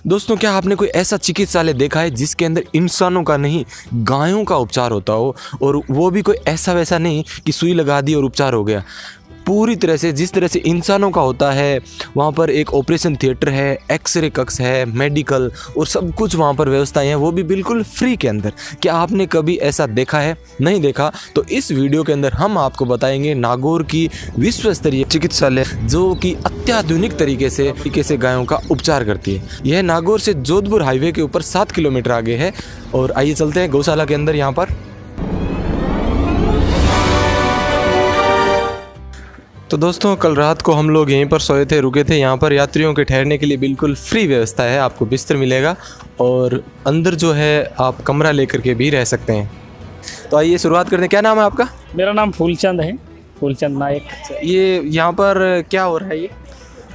दोस्तों, क्या आपने कोई ऐसा चिकित्सालय देखा है जिसके अंदर इंसानों का नहीं गायों का उपचार होता हो, और वो भी कोई ऐसा वैसा नहीं कि सुई लगा दी और उपचार हो गया। पूरी तरह से जिस तरह से इंसानों का होता है, वहाँ पर एक ऑपरेशन थिएटर है, एक्सरे कक्ष है, मेडिकल और सब कुछ वहाँ पर व्यवस्थाएं हैं, वो भी बिल्कुल फ्री के अंदर। क्या आपने कभी ऐसा देखा है? नहीं देखा तो इस वीडियो के अंदर हम आपको बताएंगे नागौर की विश्व स्तरीय चिकित्सालय जो कि अत्याधुनिक तरीके से गायों का उपचार करती है। यह नागौर से जोधपुर हाईवे के ऊपर 7 किलोमीटर आगे है। और आइए चलते हैं गौशाला के अंदर। यहाँ पर तो दोस्तों, कल रात को हम लोग यहीं पर सोए थे, रुके थे। यहाँ पर यात्रियों के ठहरने के लिए बिल्कुल फ्री व्यवस्था है, आपको बिस्तर मिलेगा और अंदर जो है आप कमरा लेकर के भी रह सकते हैं। तो आइए शुरुआत करते हैं। क्या नाम है आपका? मेरा नाम फूलचंद है, फूलचंद नायक। ये यहाँ पर क्या हो रहा है?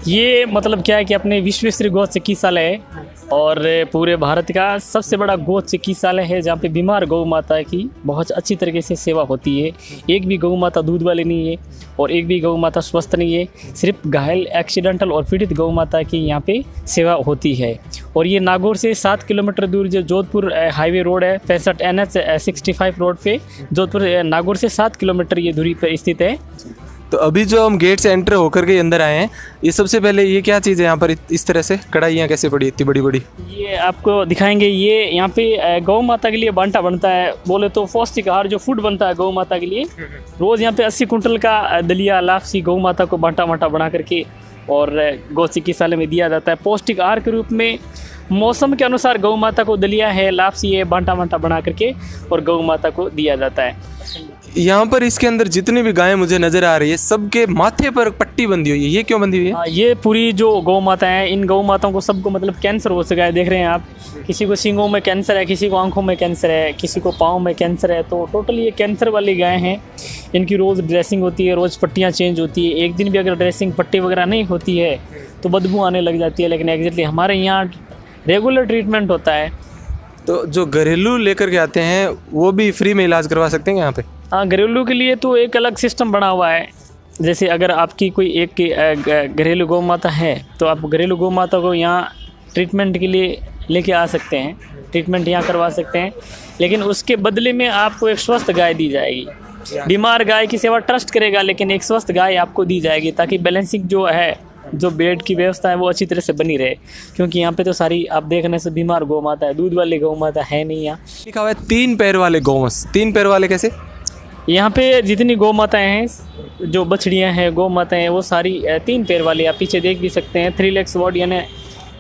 ये मतलब क्या है कि अपने विश्व स्तरीय गौ चिकित्सालय है और पूरे भारत का सबसे बड़ा गौ चिकित्सालय है, जहाँ पे बीमार गौ माता की बहुत अच्छी तरीके से सेवा होती है। एक भी गौ माता दूध वाली नहीं है और एक भी गौ माता स्वस्थ नहीं है। सिर्फ घायल, एक्सीडेंटल और पीड़ित गौ माता की यहाँ पे सेवा होती है। और ये नागौर से 7 किलोमीटर दूर जो जोधपुर हाईवे रोड है, 65 NH 65 रोड पे जोधपुर नागौर से 7 किलोमीटर ये दूरी पर स्थित है। तो अभी जो हम गेट से एंटर होकर के अंदर आए हैं, ये सबसे पहले ये क्या चीज़ है यहाँ पर? इस तरह से कढ़ाइयाँ कैसे पड़ी इतनी बड़ी बड़ी? ये आपको दिखाएंगे। ये यहाँ पे गौ माता के लिए बांटा बनता है, बोले तो पौष्टिक आहार जो फूड बनता है गौ माता के लिए। रोज़ यहाँ पे 80 कुंटल का दलिया लापसी गौ माता को बांटा बना करके और गौ चिकित्सालय में दिया जाता है पौष्टिक आहार के रूप में। मौसम के अनुसार गौ माता को दलिया है, लापसी है, बांटा बना करके और गौ माता को दिया जाता है। यहाँ पर इसके अंदर जितनी भी गायें मुझे नजर आ रही है, सबके माथे पर पट्टी बंधी हुई है। ये क्यों बंधी हुई है? ये पूरी जो गौ माता है, इन गौ माताओं को सबको मतलब कैंसर हो सका है। देख रहे हैं आप, किसी को सींगों में कैंसर है, किसी को आंखों में कैंसर है, किसी को पाँव में कैंसर है। तो टोटल ये कैंसर वाली गाय हैं। इनकी रोज़ ड्रेसिंग होती है, रोज़ पट्टियाँ चेंज होती है। एक दिन भी अगर ड्रेसिंग पट्टी वगैरह नहीं होती है तो बदबू आने लग जाती है। लेकिन एग्जैक्टली हमारे यहाँ रेगुलर ट्रीटमेंट होता है। तो जो घरेलू लेकर के आते हैं वो भी फ्री में इलाज करवा सकते हैं यहाँ पे? हाँ, घरेलू के लिए तो एक अलग सिस्टम बना हुआ है। जैसे अगर आपकी कोई एक घरेलू गौ माता है तो आप घरेलू गौ माता को यहाँ ट्रीटमेंट के लिए लेके आ सकते हैं, ट्रीटमेंट यहाँ करवा सकते हैं। लेकिन उसके बदले में आपको एक स्वस्थ गाय दी जाएगी। बीमार गाय की सेवा ट्रस्ट करेगा, लेकिन एक स्वस्थ गाय आपको दी जाएगी, ताकि बैलेंसिंग जो है, जो बेड की व्यवस्था है वो अच्छी तरह से बनी रहे। क्योंकि यहाँ पे तो सारी आप देखने से बीमार गौ माता है, दूध वाली गौ माता है नहीं। यहाँ लिखा हुआ है 3 पैर वाले गौवंश। 3 पैर वाले कैसे? यहाँ पे जितनी गौ माताएँ हैं, जो बछड़ियाँ हैं, गौ माताएँ हैं, वो सारी 3 पैर वाली। आप पीछे देख भी सकते हैं 3 legs वार्ड। यानी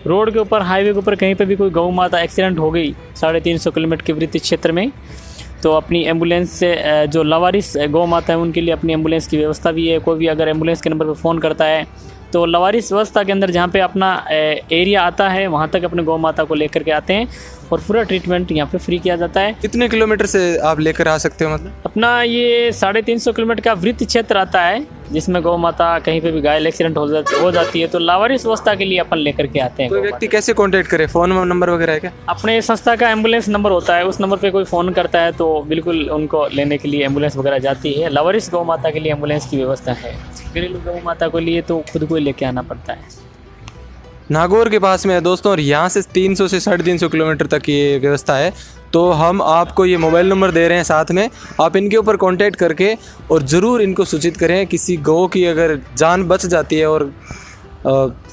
रोड के ऊपर, हाईवे के ऊपर कहीं पे भी कोई गौ माता एक्सीडेंट हो गई 350 किलोमीटर के वृत्त क्षेत्र में, तो अपनी एम्बुलेंस से जो लवारिस गौ माता है उनके लिए अपनी एम्बुलेंस की व्यवस्था भी है। कोई भी अगर एम्बुलेंस के नंबर पर फ़ोन करता है तो लवारिस व्यवस्था के अंदर जहाँ पे अपना एरिया आता है वहाँ तक अपने गौ माता को लेकर के आते हैं और पूरा ट्रीटमेंट यहाँ पे फ्री किया जाता है। कितने किलोमीटर से आप लेकर आ सकते हो? मतलब अपना ये 350 किलोमीटर का वृत्त क्षेत्र आता है, जिसमें गौ माता कहीं पे भी घायल एक्सीडेंट हो जाती है तो लावारिस व्यवस्था के लिए अपन लेकर के आते हैं। कोई व्यक्ति कैसे कांटेक्ट करे? फ़ोन नंबर वगैरह है क्या? अपने संस्था का एम्बुलेंस नंबर होता है, उस नंबर पे कोई फ़ोन करता है तो बिल्कुल उनको लेने के लिए एम्बुलेंस वगैरह जाती है। लावारिस गौ माता के लिए एम्बुलेंस की व्यवस्था है। घरेलू गौ माता को लिए तो खुद को लेके आना पड़ता है। नागौर के पास में है दोस्तों, और यहाँ से 300 से 350 किलोमीटर तक ये व्यवस्था है। तो हम आपको ये मोबाइल नंबर दे रहे हैं साथ में, आप इनके ऊपर कांटेक्ट करके और ज़रूर इनको सूचित करें। किसी गौ की अगर जान बच जाती है और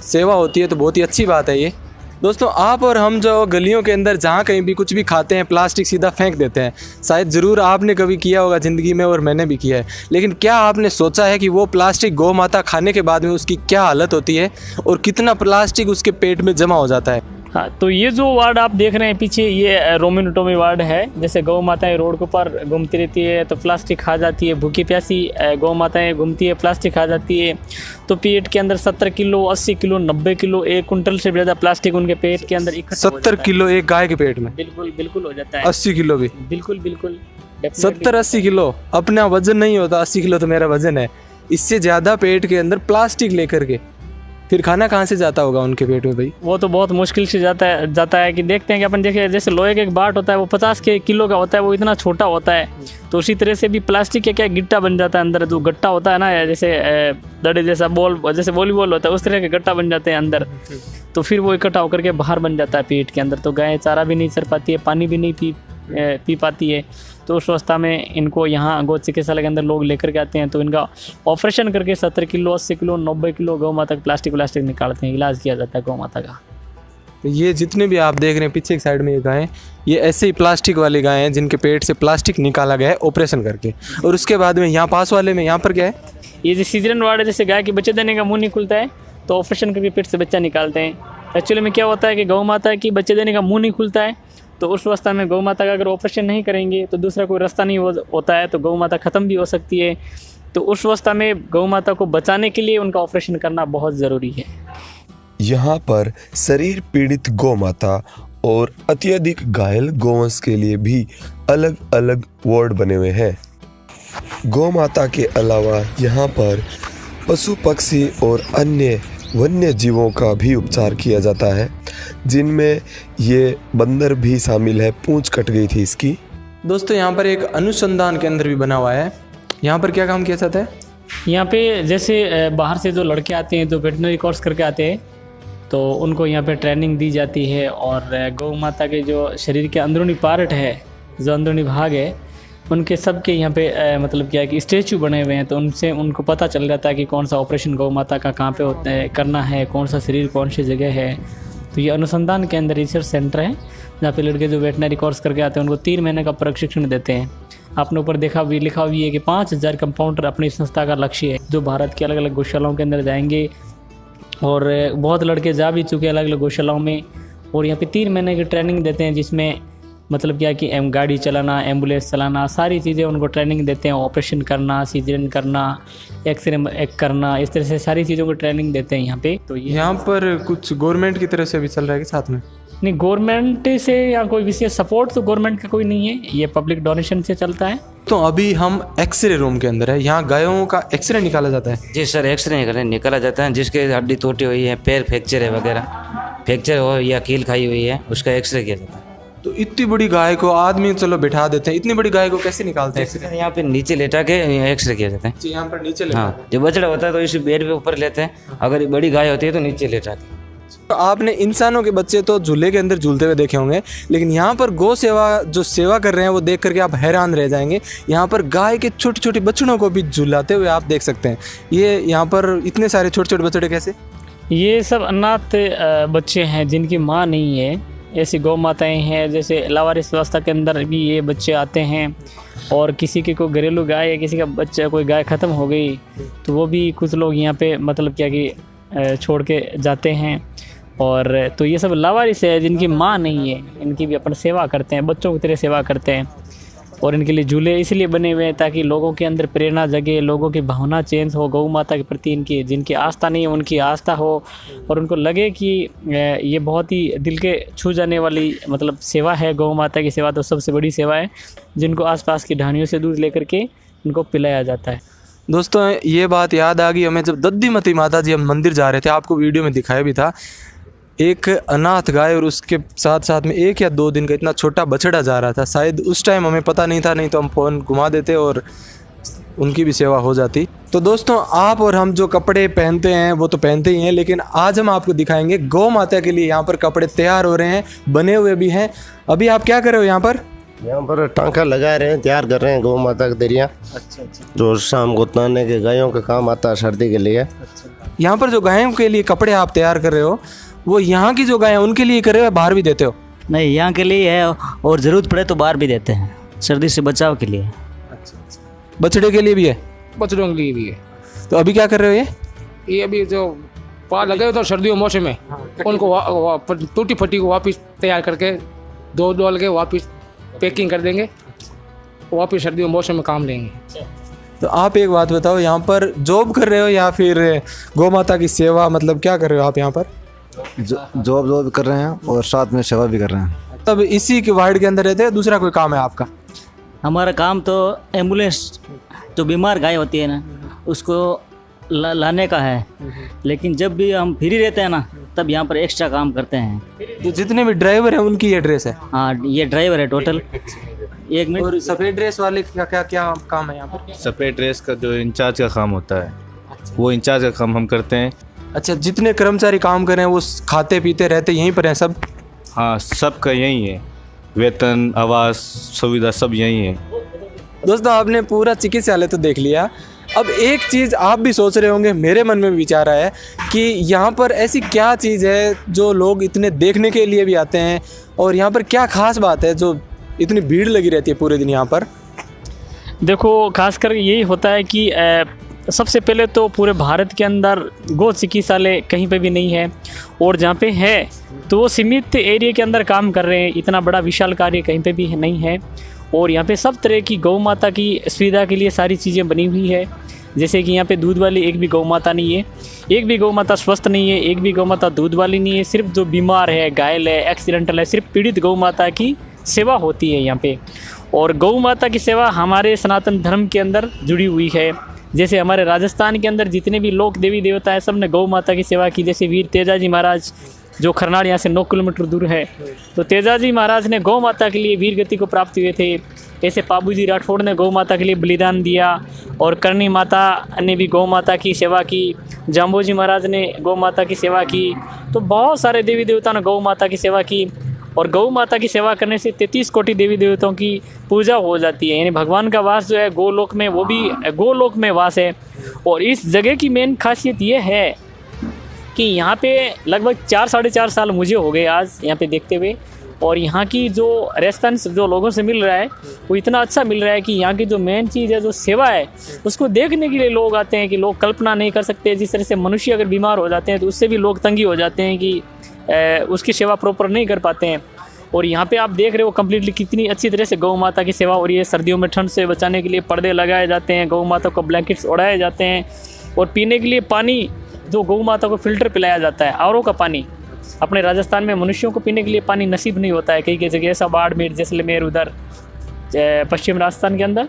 सेवा होती है तो बहुत ही अच्छी बात है ये। दोस्तों, आप और हम जो गलियों के अंदर जहाँ कहीं भी कुछ भी खाते हैं, प्लास्टिक सीधा फेंक देते हैं। शायद ज़रूर आपने कभी किया होगा ज़िंदगी में, और मैंने भी किया है। लेकिन क्या आपने सोचा है कि वो प्लास्टिक गौ माता खाने के बाद में उसकी क्या हालत होती है और कितना प्लास्टिक उसके पेट में जमा हो जाता है? हाँ, तो ये जो वार्ड आप देख रहे हैं पीछे, ये रोमिनोटोमी वार्ड है। जैसे गौ माताएं रोड के ऊपर घूमती रहती है तो प्लास्टिक खा जाती है, भूखी प्यासी गौ माताएं घूमती है, प्लास्टिक खा जाती है। तो पेट के अंदर 70 किलो, 80 किलो, 90 किलो, 1 कुंटल से ज़्यादा प्लास्टिक उनके पेट के अंदर इकट्ठा 70 किलो एक गाय के पेट में? बिल्कुल हो जाता है। 80 किलो भी? बिल्कुल 70-80 किलो अपना वजन नहीं होता। 80 किलो तो मेरा वजन है। इससे ज़्यादा पेट के अंदर प्लास्टिक लेकर के फिर खाना कहाँ से जाता होगा उनके पेट में भाई? वो तो बहुत मुश्किल से जाता है कि देखते हैं कि अपन देखिए जैसे लोहे का एक बाट होता है वो 50 किलो का होता है, वो इतना छोटा होता है। तो उसी तरह से भी प्लास्टिक का क्या गिट्टा बन जाता है अंदर, जो गट्टा होता है ना, जैसे दड़े जैसा बॉल, जैसे वॉलीबॉल होता है उस तरह के गट्टा बन जाते हैं अंदर। तो फिर वो इकट्ठा होकर के बाहर बन जाता है पेट के अंदर। तो गाय चारा भी नहीं चर पाती है, पानी भी नहीं पी पाती है। तो उस अवस्था में इनको यहाँ गौ चिकित्सालय के अंदर लोग लेकर के आते हैं। तो इनका ऑपरेशन करके 70 किलो 80 किलो 90 किलो गौ माता प्लास्टिक निकालते हैं, इलाज किया जाता है गौ माता का। तो ये जितने भी आप देख रहे हैं पीछे एक साइड में ये गाय, ये ऐसे ही प्लास्टिक वाली गाय हैं जिनके पेट से प्लास्टिक निकाला गया है ऑपरेशन करके। और उसके बाद में यहाँ पास वाले में यहाँ पर क्या है, ये जो सीजन वार्ड है, जैसे गाय के बच्चे देने का मुंह नहीं खुलता है तो ऑपरेशन करके पेट से बच्चा निकालते हैं। एक्चुअली में क्या होता है कि गौ माता की बच्चे देने का मुंह नहीं खुलता है, तो उस अवस्था में गौ माता का अगर ऑपरेशन नहीं करेंगे तो दूसरा कोई रास्ता नहीं होता है, तो गौ माता ख़त्म भी हो सकती है। तो उस अवस्था में गौ माता को बचाने के लिए उनका ऑपरेशन करना बहुत ज़रूरी है। यहाँ पर शरीर पीड़ित गौ माता और अत्यधिक घायल गौवंश के लिए भी अलग अलग वार्ड बने हुए हैं। गौ माता के अलावा यहाँ पर पशु पक्षी और अन्य वन्य जीवों का भी उपचार किया जाता है, जिनमें ये बंदर भी शामिल है। पूंछ कट गई थी इसकी। दोस्तों यहाँ पर एक अनुसंधान केंद्र भी बना हुआ है। यहाँ पर क्या काम किया जाता है? यहाँ पे जैसे बाहर से जो लड़के आते हैं, जो वेटनरी कोर्स करके आते हैं, तो उनको यहाँ पे ट्रेनिंग दी जाती है। और गौ माता के जो शरीर के अंदरूनी पार्ट है, जो अंदरूनी भाग है, उनके सबके यहाँ पे मतलब क्या है कि स्टैचू बने हुए हैं। तो उनसे उनको पता चल जाता है कि कौन सा ऑपरेशन गौ माता का कहाँ पे होता है, करना है, कौन सा शरीर कौन सी जगह है। तो ये अनुसंधान के अंदर रिसर्च सेंटर है, जहाँ पे लड़के जो वेटनरी कोर्स करके आते हैं उनको 3 महीने का प्रशिक्षण देते हैं। आपने ऊपर देखा भी लिखा हुई है कि 5000 कंपाउंडर अपनी संस्था का लक्ष्य है, जो भारत के अलग अलग गौशालाओं के अंदर जाएंगे। और बहुत लड़के जा भी चुके हैं अलग अलग गौशालाओं में। और यहाँ पे 3 महीने की ट्रेनिंग देते हैं, जिसमें मतलब क्या कि गाड़ी चलाना, एम्बुलेंस चलाना, सारी चीज़ें उनको ट्रेनिंग देते हैं। ऑपरेशन करना, सीजरियन करना, एक्सरे करना, इस तरह से सारी चीज़ों को ट्रेनिंग देते हैं यहाँ पे। तो यहाँ पर कुछ गवर्नमेंट की तरफ से भी चल रहा है कि साथ में? नहीं, गवर्नमेंट से या कोई विशेष सपोर्ट तो गवर्नमेंट का कोई नहीं है, ये पब्लिक डोनेशन से चलता है। तो अभी हम एक्सरे रूम के अंदर है, यहाँ गायों का एक्सरे निकाला जाता है? जी सर, एक्सरे निकाला जाता है। जिसके हड्डी टूटी हुई है, पैर फ्रैक्चर है वगैरह, फ्रैक्चर हो या कील खाई हुई है, उसका एक्सरे किया जाता है। तो इतनी बड़ी गाय को आदमी चलो बिठा देते हैं, इतनी बड़ी गाय को कैसे निकालते हैं? यहाँ पे नीचे लेटा के एक्सरे किया जाता है। यहाँ पर नीचे हाँ, जो बछड़ा होता है तो इसी बेड पे ऊपर लेते हैं, अगर बड़ी गाय होती है तो नीचे लेटा के। तो आपने इंसानों के बच्चे तो झूले के अंदर झूलते हुए देखे होंगे, लेकिन यहाँ पर गौ सेवा जो सेवा कर रहे हैं वो देख करके आप हैरान रह जाएंगे। यहाँ पर गाय के छोटे छोटे बच्चों को भी झुलाते हुए आप देख सकते हैं। ये यहाँ पर इतने सारे छोटे छोटे बच्चे कैसे? ये सब अनाथ बच्चे हैं जिनकी माँ नहीं है। ऐसी गौ माताएँ हैं, जैसे लावारिस व्यवस्था के अंदर भी ये बच्चे आते हैं। और किसी की कोई घरेलू गाय है, किसी का बच्चा, कोई गाय ख़त्म हो गई, तो वो भी कुछ लोग यहाँ पे मतलब क्या कि छोड़ के जाते हैं। और तो ये सब लावारिस है जिनकी माँ नहीं है, इनकी भी अपन सेवा करते हैं, बच्चों की तरह सेवा करते हैं। और इनके लिए झूले इसलिए बने हुए हैं ताकि लोगों के अंदर प्रेरणा जगे, लोगों की भावना चेंज हो गौ माता के प्रति, इनकी जिनकी आस्था नहीं है उनकी आस्था हो, और उनको लगे कि ये बहुत ही दिल के छू जाने वाली मतलब सेवा है। गौ माता की सेवा तो सबसे बड़ी सेवा है, जिनको आसपास की ढानियों से दूध लेकर के इनको पिलाया जाता है। दोस्तों ये बात याद आ गई हमें, जब दद्दीमती माता जी हम मंदिर जा रहे थे, आपको वीडियो में दिखाया भी था, एक अनाथ गाय और उसके साथ साथ में 1 या 2 दिन का इतना छोटा बछड़ा जा रहा था। शायद उस टाइम हमें पता नहीं था, नहीं तो हम फ़ोन घुमा देते और उनकी भी सेवा हो जाती। तो दोस्तों आप और हम जो कपड़े पहनते हैं वो तो पहनते ही हैं, लेकिन आज हम आपको दिखाएंगे गौ माता के लिए यहाँ पर कपड़े तैयार हो रहे हैं, बने हुए भी हैं। अभी आप क्या कर रहे हो यहाँ पर? यहाँ पर टांका लगा रहे हैं, तैयार कर रहे हैं गौ माता का दरिया। अच्छा। जो शाम को ताने के गायों का काम आता है सर्दी के लिए। यहाँ पर जो गायों के लिए कपड़े आप तैयार कर रहे हो, वो यहाँ की जो गाय हैं उनके लिए कर रहे हो, बाहर भी देते हो? नहीं, यहाँ के लिए है, और ज़रूरत पड़े तो बाहर भी देते हैं, सर्दी से बचाव के लिए। अच्छा। बछड़े के लिए भी है? बछड़ों के लिए भी है। तो अभी क्या कर रहे हो? ये अभी जो पार लगे हुए तो सर्दियों मौसम में उनको टूटी फटी को वापस तैयार करके धो डाल के वापस पैकिंग कर देंगे, वापस सर्दियों मौसम में काम लेंगे। तो आप एक बात बताओ, यहाँ पर जॉब कर रहे हो या फिर गौ माता की सेवा, मतलब क्या कर रहे हो आप यहाँ पर? जॉब कर रहे हैं और साथ में सेवा भी कर रहे हैं। तब इसी के वार्ड के अंदर रहते हैं, दूसरा कोई काम है आपका? हमारा काम तो एम्बुलेंस, जो बीमार गाय होती है ना, उसको लाने का है, लेकिन जब भी हम फ्री रहते हैं ना तब यहाँ पर एक्स्ट्रा काम करते हैं। तो जितने भी ड्राइवर हैं उनकी ये ड्रेस है। हाँ, ये ड्राइवर है टोटल। एक मिनट। और सफ़ेद ड्रेस वाले का क्या क्या काम है यहाँ पर? सफ़ेद ड्रेस का जो इंचार्ज का काम होता है वो इंचार्ज का काम हम करते हैं। अच्छा, जितने कर्मचारी काम कर रहे हैं वो खाते पीते रहते यहीं पर हैं सब? हाँ, सबका यही है, वेतन, आवास, सुविधा सब यही है। दोस्तों, आपने पूरा चिकित्सालय तो देख लिया। अब एक चीज़ आप भी सोच रहे होंगे, मेरे मन में विचार है कि यहाँ पर ऐसी क्या चीज़ है जो लोग इतने देखने के लिए भी आते हैं, और यहाँ पर क्या खास बात है जो इतनी भीड़ लगी रहती है पूरे दिन यहाँ पर? देखो, खासकर यही होता है कि सबसे पहले तो पूरे भारत के अंदर गौ चिकित्सालय कहीं पे भी नहीं है, और जहाँ पे है तो वो सीमित एरिया के अंदर काम कर रहे हैं। इतना बड़ा विशाल कार्य कहीं पे भी नहीं है। और यहाँ पे सब तरह की गौ माता की सुविधा के लिए सारी चीज़ें बनी हुई है। जैसे कि यहाँ पे दूध वाली एक भी गौ माता नहीं है, एक भी गौ माता स्वस्थ नहीं है, एक भी गौ माता दूध वाली नहीं है। सिर्फ जो बीमार है, घायल है, एक्सीडेंटल है, सिर्फ पीड़ित गौ माता की सेवा होती है यहाँ पे। और गौ माता की सेवा हमारे सनातन धर्म के अंदर जुड़ी हुई है। जैसे हमारे राजस्थान के अंदर जितने भी लोक देवी देवता हैं, सब ने गौ माता की सेवा की। जैसे वीर तेजाजी महाराज जो खरनाड़ यहाँ से 9 किलोमीटर दूर है, तो तेजाजी महाराज ने गौ माता के लिए वीर गति को प्राप्त हुए थे। ऐसे पाबूजी राठौड़ ने गौ माता के लिए बलिदान दिया, और करणी माता ने भी गौ माता की सेवा की, जाम्बोजी महाराज ने गौ माता की सेवा की। तो बहुत सारे देवी देवताओं ने गौ माता की सेवा की, और गौ माता की सेवा करने से 33 कोटि देवी देवताओं की पूजा हो जाती है। यानी भगवान का वास जो है गोलोक में, वो भी गोलोक में वास है। और इस जगह की मेन खासियत ये है कि यहाँ पे लगभग 4-4.5 साल मुझे हो गए आज यहाँ पे देखते हुए, और यहाँ की जो रेस्पॉन्स जो लोगों से मिल रहा है वो इतना अच्छा मिल रहा है कि यहाँ की जो मेन चीज़ है, जो सेवा है, उसको देखने के लिए लोग आते हैं कि लोग कल्पना नहीं कर सकते। जिस तरह से मनुष्य अगर बीमार हो जाते हैं तो उससे भी लोग तंगी हो जाते हैं कि उसकी सेवा प्रॉपर नहीं कर पाते हैं। और यहाँ पे आप देख रहे हो कम्प्लीटली कितनी अच्छी तरह से गौ माता की सेवा हो रही है। सर्दियों में ठंड से बचाने के लिए पर्दे लगाए जाते हैं, गौ माता को ब्लैंकेट्स ओढ़ाए जाते हैं, और पीने के लिए पानी जो गौ माता को फ़िल्टर पिलाया जाता है, आरओ का पानी। अपने राजस्थान में मनुष्यों को पीने के लिए पानी नसीब नहीं होता है कई कई जगह, ऐसा बाड़मेर, जैसलमेर, उधर पश्चिम राजस्थान के अंदर।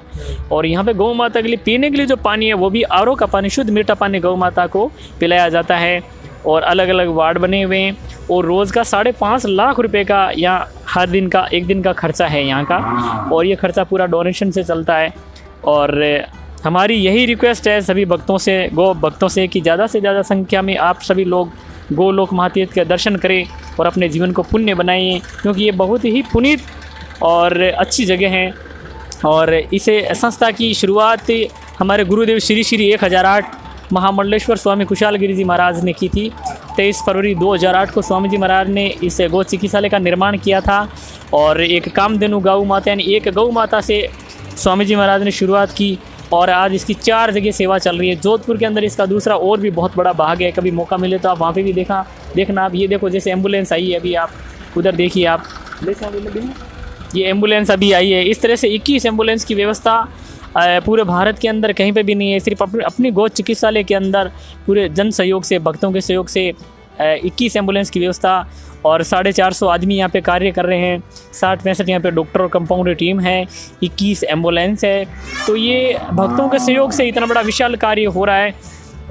और यहाँ पे गौ माता के लिए पीने के लिए जो पानी है वो भी आरओ का पानी, शुद्ध मीठा पानी गौ माता को पिलाया जाता है। और अलग अलग वार्ड बने हुए हैं, और रोज़ का 5.5 लाख रुपए का यहाँ हर दिन का एक दिन का खर्चा है यहाँ का, और ये खर्चा पूरा डोनेशन से चलता है। और हमारी यही रिक्वेस्ट है सभी भक्तों से, गौ भक्तों से, कि ज़्यादा से ज़्यादा संख्या में आप सभी लोग गोलोक महातीर्थ के दर्शन करें और अपने जीवन को पुण्य बनाइए, क्योंकि ये बहुत ही पुनीत और अच्छी जगह है। और इसे संस्था की शुरुआत हमारे गुरुदेव श्री श्री 1008 महामंडलेश्वर स्वामी कुशालगिरी जी महाराज ने की थी। 23 फरवरी 2008 को स्वामी जी महाराज ने इस गौ चिकित्सालय का निर्माण किया था, और एक कामधेनु गौ माता यानी एक गौ माता से स्वामी जी महाराज ने शुरुआत की, और आज इसकी 4 जगह सेवा चल रही है। जोधपुर के अंदर इसका दूसरा और भी बहुत बड़ा भाग है, कभी मौका मिले तो आप वहाँ पे भी देखना आप। ये देखो, जैसे एम्बुलेंस आई है अभी, आप उधर देखिए, आप ये एम्बुलेंस अभी आई है। इस तरह से 21 एम्बुलेंस की व्यवस्था पूरे भारत के अंदर कहीं पे भी नहीं है। सिर्फ अपनी गौ चिकित्सालय के अंदर पूरे जन सहयोग से, भक्तों के सहयोग से 21 एम्बुलेंस की व्यवस्था, और 450 आदमी यहाँ पे कार्य कर रहे हैं। 60-65 यहाँ पे डॉक्टर और कंपाउंडर टीम है, 21 एम्बुलेंस है। तो ये भक्तों के सहयोग से इतना बड़ा विशाल कार्य हो रहा है।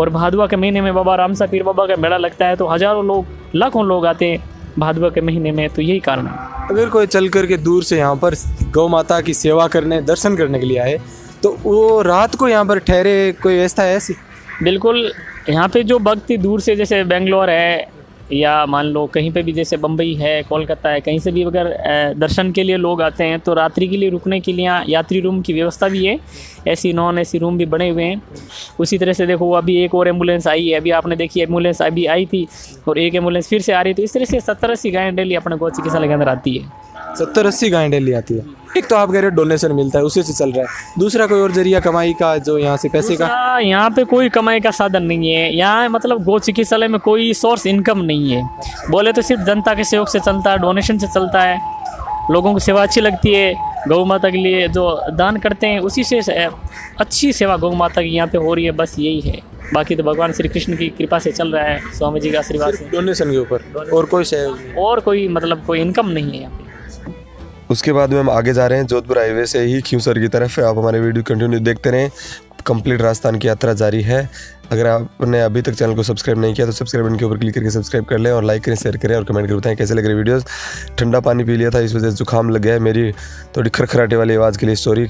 और भादुआ के महीने में बाबा रामसा पीर बाबा का मेला लगता है, तो हज़ारों लोग, लाखों लोग आते हैं भादुआ के महीने में। तो यही कारण है। अगर कोई चल कर के दूर से यहाँ पर गौ माता की सेवा करने, दर्शन करने के लिए आए, तो वो रात को यहाँ पर ठहरे, कोई व्यवस्था है ऐसी? बिल्कुल, यहाँ पे जो भक्त दूर से, जैसे बेंगलोर है या मान लो कहीं पे भी, जैसे बम्बई है, कोलकाता है, कहीं से भी अगर दर्शन के लिए लोग आते हैं, तो रात्रि के लिए रुकने के लिए यात्री रूम की व्यवस्था भी है। ऐसी नॉन ऐसी रूम भी बने हुए हैं। उसी तरह से देखो, अभी एक और एम्बुलेंस आई है, अभी आपने देखी एम्बुलेंस अभी आई थी, और एक एम्बुलेंस फिर से आ रही है। तो इस तरह से 70-80 गायें डेली अपने गौ चिकित्सालय के अंदर आती है। 70-80 गायें डेली आती है। एक तो आप कह रहे हो डोनेशन मिलता है, उसी से चल रहा है। दूसरा कोई और जरिया कमाई का जो यहाँ से पैसे का? यहाँ पे कोई कमाई का साधन नहीं है। यहाँ मतलब गौ चिकित्सालय में कोई सोर्स इनकम नहीं है। बोले तो सिर्फ जनता के सहयोग से चलता है, डोनेशन से चलता है। लोगों को सेवा अच्छी लगती है, गौ माता के लिए जो दान करते हैं उसी से अच्छी सेवा गौ माता की यहाँ पे हो रही है। बस यही है, बाकी तो भगवान श्री कृष्ण की कृपा से चल रहा है, स्वामी जी का आशीर्वाद से। डोनेशन के ऊपर और कोई सहयोग और कोई मतलब कोई इनकम नहीं है यहाँ पे। उसके बाद में हम आगे जा रहे हैं जोधपुर हाईवे से ही खींवसर की तरफ। आप हमारे वीडियो कंटिन्यू देखते रहें। कंप्लीट राजस्थान की यात्रा जारी है। अगर आपने अभी तक चैनल को सब्सक्राइब नहीं किया तो सब्सक्राइब बटन के ऊपर क्लिक करके सब्सक्राइब कर लें और लाइक करें, शेयर करें और कमेंट करें, बताएं कैसे लग रही वीडियोस। ठंडा पानी पी लिया था, इस वजह से जुकाम लग गया है। मेरी थोड़ी खरखराटे वाली आवाज़ के लिए सॉरी।